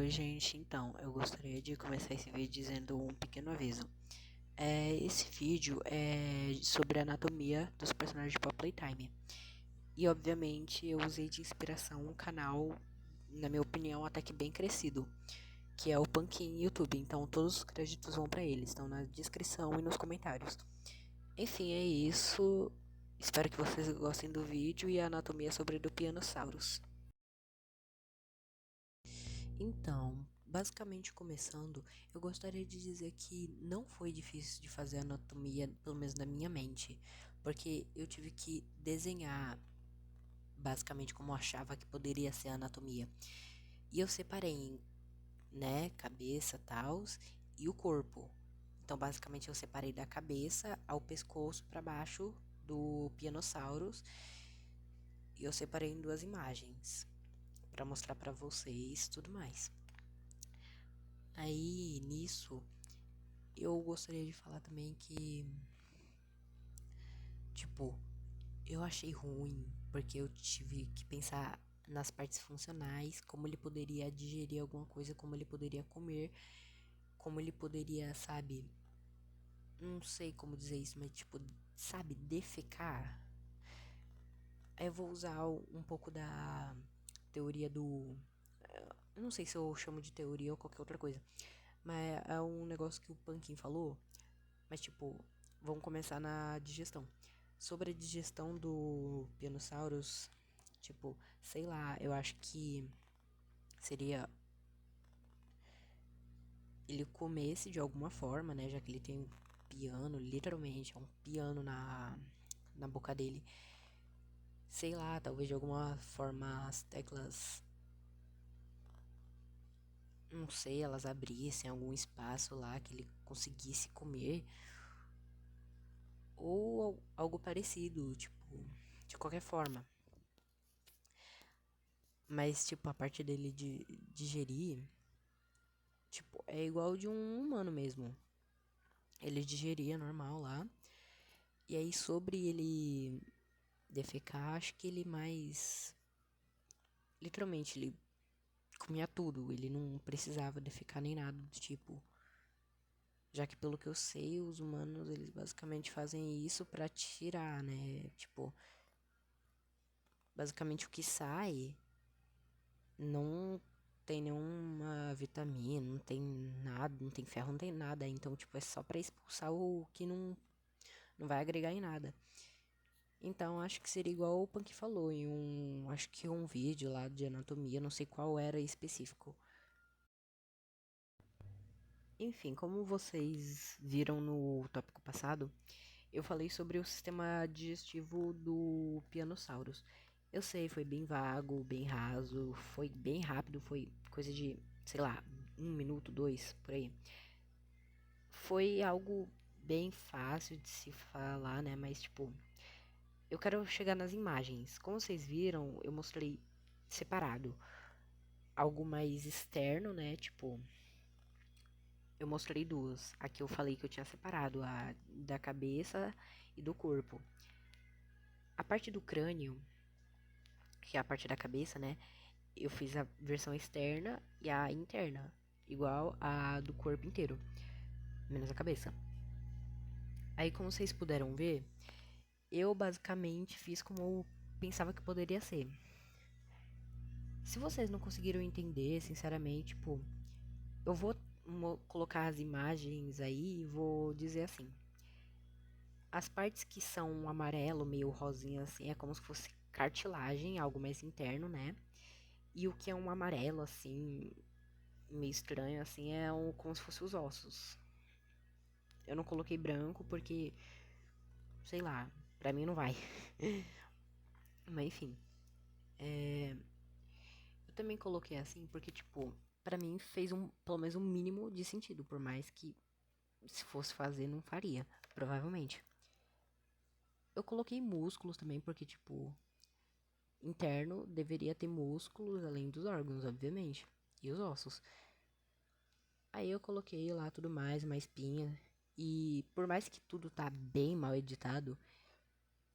Oi, gente. Então, eu gostaria de começar esse vídeo dizendo um pequeno aviso. Esse vídeo é sobre a anatomia dos personagens de Pop Playtime. E, obviamente, eu usei de inspiração um canal, na minha opinião, até que bem crescido, que é o Punkin YouTube. Então, todos os créditos vão pra eles, estão na descrição e nos comentários. Enfim, é isso. Espero que vocês gostem do vídeo e a anatomia sobre do Pianosaurus. Então, basicamente começando, eu gostaria de dizer que não foi difícil de fazer a anatomia, pelo menos na minha mente, porque eu tive que desenhar basicamente como eu achava que poderia ser a anatomia. E eu separei em, né, cabeça, tals, e o corpo. Então, basicamente eu separei da cabeça ao pescoço para baixo do Pianosaurus e eu separei em duas imagens para mostrar para vocês tudo mais. Aí, nisso, eu gostaria de falar também que, tipo, eu achei ruim, porque eu tive que pensar nas partes funcionais, como ele poderia digerir alguma coisa, como ele poderia comer, como ele poderia, sabe, não sei como dizer isso, mas tipo, sabe, defecar. Aí eu vou usar um pouco da teoria do. Eu não sei se eu chamo de teoria ou qualquer outra coisa, mas é um negócio que o Pankin falou. Mas, tipo, vamos começar na digestão. Sobre a digestão do Pianosaurus, tipo, sei lá, eu acho que seria ele comesse de alguma forma, né? Já que ele tem um piano, literalmente, é um piano na boca dele. Sei lá, talvez de alguma forma as teclas, não sei, elas abrissem algum espaço lá que ele conseguisse comer. Ou algo parecido, tipo, de qualquer forma. Mas, tipo, a parte dele de digerir, tipo, é igual de um humano mesmo. Ele digeria normal lá. E aí, sobre ele defecar, acho que ele mais. Literalmente, ele comia tudo. Ele não precisava defecar nem nada do tipo. Já que, pelo que eu sei, os humanos, eles basicamente fazem isso pra tirar, né? Tipo, basicamente o que sai não tem nenhuma vitamina, não tem nada, não tem ferro, não tem nada. Então, tipo, é só pra expulsar o que não vai agregar em nada. Então, acho que seria igual o Punk falou em acho que um vídeo lá de anatomia, não sei qual era específico. Enfim, como vocês viram no tópico passado, eu falei sobre o sistema digestivo do Pianosaurus. Eu sei, foi bem vago, bem raso, foi bem rápido, foi coisa de, sei lá, 1 minuto, dois, por aí. Foi algo bem fácil de se falar, né? Mas, tipo, eu quero chegar nas imagens. Como vocês viram, eu mostrei separado. Algo mais externo, né? Tipo, eu mostrei duas. Aqui eu falei que eu tinha separado a da cabeça e do corpo. A parte do crânio, que é a parte da cabeça, né? Eu fiz a versão externa e a interna, igual a do corpo inteiro, menos a cabeça. Aí, como vocês puderam ver, eu basicamente fiz como eu pensava que poderia ser. Se vocês não conseguiram entender, sinceramente, tipo, eu vou colocar as imagens aí e vou dizer assim. As partes que são um amarelo, meio rosinha assim, é como se fosse cartilagem, algo mais interno, né? E o que é um amarelo, assim, meio estranho, assim, como se fosse os ossos. Eu não coloquei branco porque, sei lá, pra mim não vai. Mas enfim, eu também coloquei assim porque, tipo, pra mim fez pelo menos um mínimo de sentido, por mais que se fosse fazer não faria, provavelmente. Eu coloquei músculos também porque, tipo, interno deveria ter músculos além dos órgãos, obviamente, e os ossos. Aí eu coloquei lá tudo mais, uma espinha. E por mais que tudo tá bem mal editado,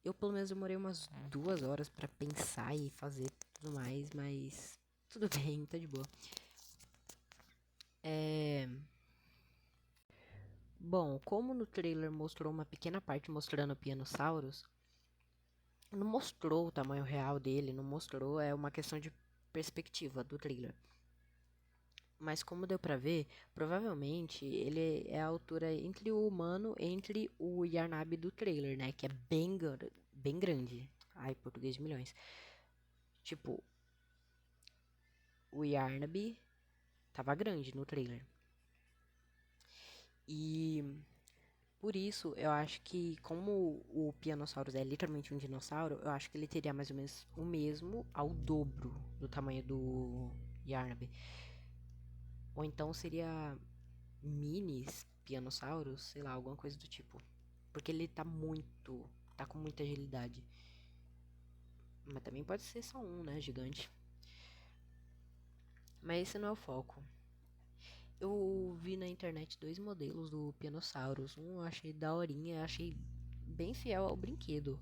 eu pelo menos demorei umas 2 horas pra pensar e fazer tudo mais, mas tudo bem, tá de boa. É... Bom, como no trailer mostrou uma pequena parte mostrando o Pianosaurus, não mostrou o tamanho real dele, não mostrou, é uma questão de perspectiva do trailer. Mas como deu pra ver, provavelmente ele é a altura entre o humano, entre o Yarnab do trailer, né? Que é bem grande. Ai, português de milhões. Tipo, o Yarnab tava grande no trailer. E por isso, eu acho que como o Pianosaurus é literalmente um dinossauro, eu acho que ele teria mais ou menos o mesmo ao dobro do tamanho do Yarnab. Ou então seria minis Pianosaurus, sei lá, alguma coisa do tipo. Porque ele tá com muita agilidade. Mas também pode ser só um, né, gigante. Mas esse não é o foco. Eu vi na internet dois modelos do Pianosaurus. Um eu achei daorinha, achei bem fiel ao brinquedo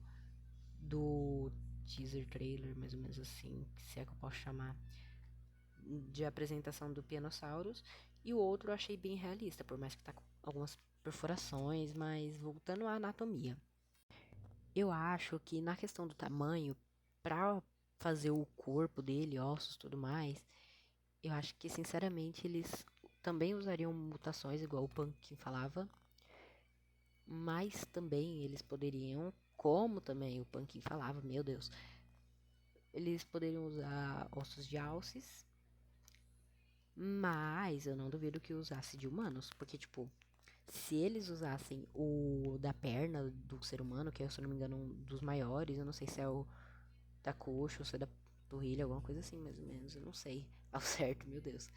do teaser trailer, mais ou menos assim, se é que eu posso chamar, de apresentação do Pianosaurus. E o outro eu achei bem realista, por mais que tá com algumas perfurações, mas voltando à anatomia. Eu acho que na questão do tamanho, pra fazer o corpo dele, ossos e tudo mais, eu acho que sinceramente eles também usariam mutações, igual o Pumpkin falava, mas também eles poderiam, como também o Pumpkin falava, meu Deus, eles poderiam usar ossos de alces, mas eu não duvido que usasse de humanos, porque, tipo, se eles usassem o da perna do ser humano, que é, se eu não me engano, um dos maiores, eu não sei se é o da coxa ou se é da panturrilha, alguma coisa assim, mais ou menos, eu não sei ao certo, meu Deus.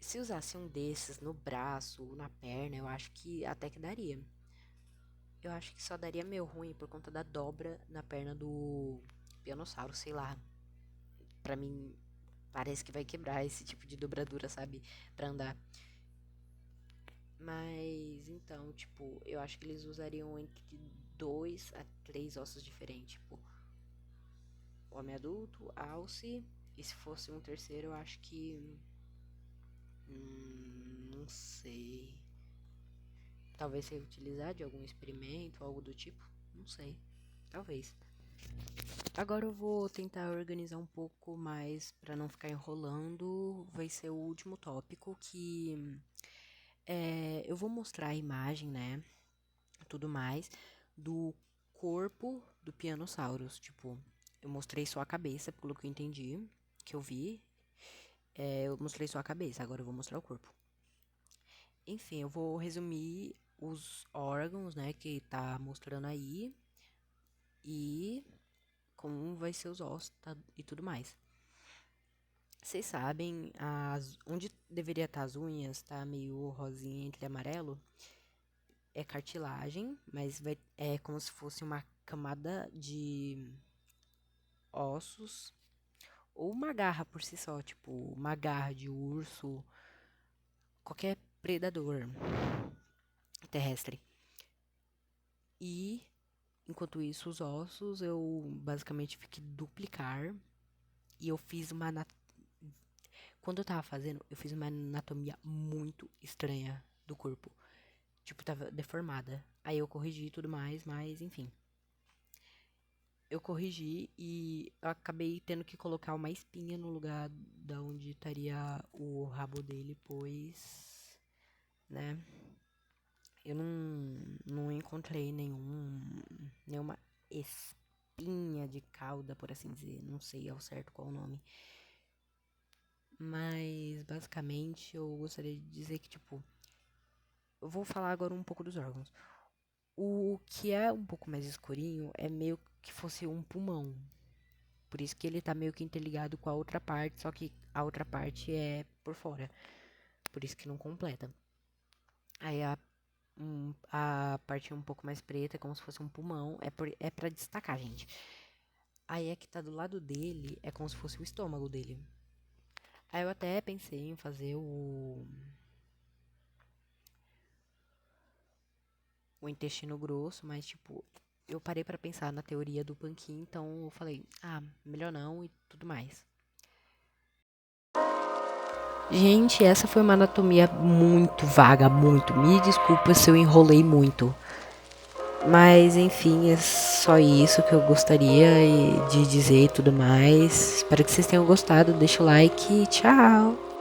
Se usasse um desses no braço ou na perna, eu acho que até que daria. Eu acho que só daria meio ruim por conta da dobra na perna do Pianossauro, sei lá. Pra mim, parece que vai quebrar esse tipo de dobradura, sabe? Pra andar. Mas então, tipo, eu acho que eles usariam entre 2 a 3 ossos diferentes. Tipo, homem adulto, alce. E se fosse um terceiro, eu acho que. Não sei. Talvez se utilizar de algum experimento, algo do tipo. Não sei. Talvez. Agora eu vou tentar organizar um pouco mais para não ficar enrolando. Vai ser o último tópico que eu vou mostrar a imagem, né? Tudo mais do corpo do Pianosaurus. Tipo, eu mostrei só a cabeça, pelo que eu entendi, que eu vi. Eu mostrei só a cabeça, agora eu vou mostrar o corpo. Enfim, eu vou resumir os órgãos, né, que tá mostrando aí e como vai ser os ossos e tudo mais. Vocês sabem, onde deveria estar as unhas, tá meio rosinha entre amarelo, é cartilagem, mas é como se fosse uma camada de ossos ou uma garra por si só, tipo uma garra de urso, qualquer predador terrestre. E enquanto isso, os ossos eu basicamente fiquei duplicar e eu fiz quando eu tava fazendo, eu fiz uma anatomia muito estranha do corpo. Tipo, tava deformada. Aí eu corrigi e tudo mais, mas enfim. Eu corrigi e eu acabei tendo que colocar uma espinha no lugar da onde estaria o rabo dele, pois, né, eu não encontrei nenhuma espinha de cauda, por assim dizer. Não sei ao certo qual o nome. Mas, basicamente, eu gostaria de dizer que, tipo, eu vou falar agora um pouco dos órgãos. O que é um pouco mais escurinho é meio que fosse um pulmão. Por isso que ele tá meio que interligado com a outra parte, só que a outra parte é por fora. Por isso que não completa. Aí a parte um pouco mais preta, como se fosse um pulmão, é pra destacar, gente. Aí é que tá do lado dele, é como se fosse o estômago dele. Aí eu até pensei em fazer o intestino grosso, mas tipo, eu parei pra pensar na teoria do Panquim, então eu falei, melhor não e tudo mais. Gente, essa foi uma anatomia muito vaga, muito. Me desculpa se eu enrolei muito. Mas enfim, é só isso que eu gostaria de dizer e tudo mais. Espero que vocês tenham gostado. Deixa o like e tchau!